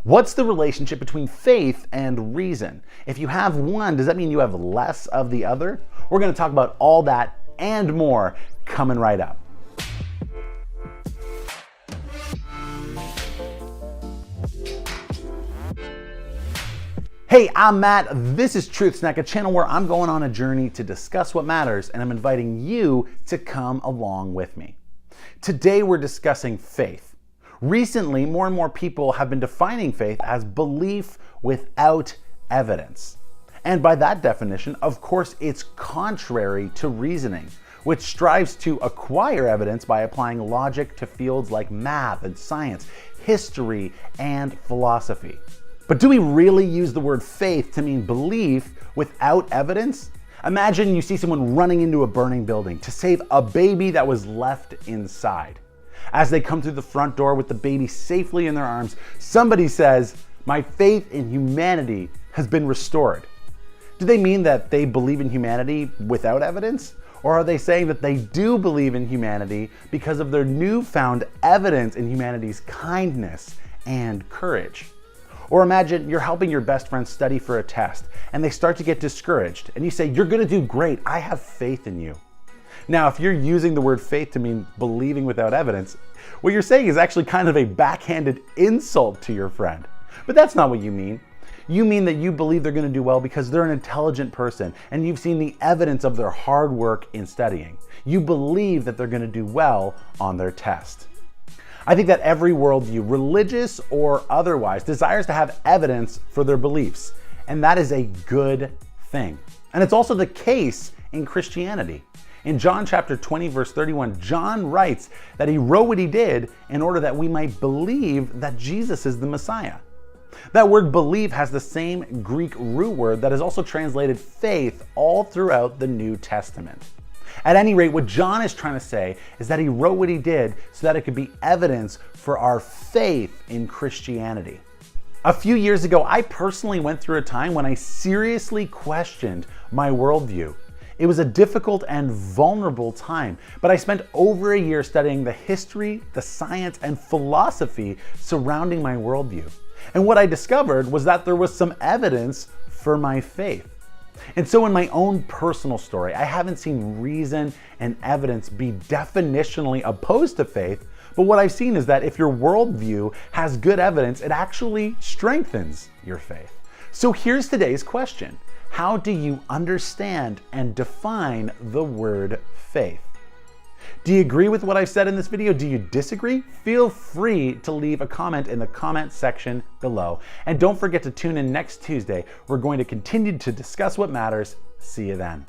What's the relationship between faith and reason? If you have one, does that mean you have less of the other? We're going to talk about all that and more coming right up. Hey, I'm Matt. This is Truth Snack, a channel where I'm going on a journey to discuss what matters, and I'm inviting you to come along with me. Today we're discussing faith. Recently, more and more people have been defining faith as belief without evidence. And by that definition, of course, it's contrary to reasoning, which strives to acquire evidence by applying logic to fields like math and science, history, and philosophy. But do we really use the word faith to mean belief without evidence? Imagine you see someone running into a burning building to save a baby that was left inside. As they come through the front door with the baby safely in their arms, somebody says, "My faith in humanity has been restored." Do they mean that they believe in humanity without evidence? Or are they saying that they do believe in humanity because of their newfound evidence in humanity's kindness and courage? Or imagine you're helping your best friend study for a test and they start to get discouraged and you say, "You're gonna do great, I have faith in you." Now, if you're using the word faith to mean believing without evidence, what you're saying is actually kind of a backhanded insult to your friend. But that's not what you mean. You mean that you believe they're gonna do well because they're an intelligent person and you've seen the evidence of their hard work in studying. You believe that they're gonna do well on their test. I think that every worldview, religious or otherwise, desires to have evidence for their beliefs, and that is a good thing. And it's also the case in Christianity. In John chapter 20, verse 31, John writes that he wrote what he did in order that we might believe that Jesus is the Messiah. That word believe has the same Greek root word that is also translated faith all throughout the New Testament. At any rate, what John is trying to say is that he wrote what he did so that it could be evidence for our faith in Christianity. A few years ago, I personally went through a time when I seriously questioned my worldview. It was a difficult and vulnerable time, but I spent over a year studying the history, the science, and philosophy surrounding my worldview. And what I discovered was that there was some evidence for my faith. And so in my own personal story, I haven't seen reason and evidence be definitionally opposed to faith, but what I've seen is that if your worldview has good evidence, it actually strengthens your faith. So here's today's question. How do you understand and define the word faith? Do you agree with what I've said in this video? Do you disagree? Feel free to leave a comment in the comment section below. And don't forget to tune in next Tuesday. We're going to continue to discuss what matters. See you then.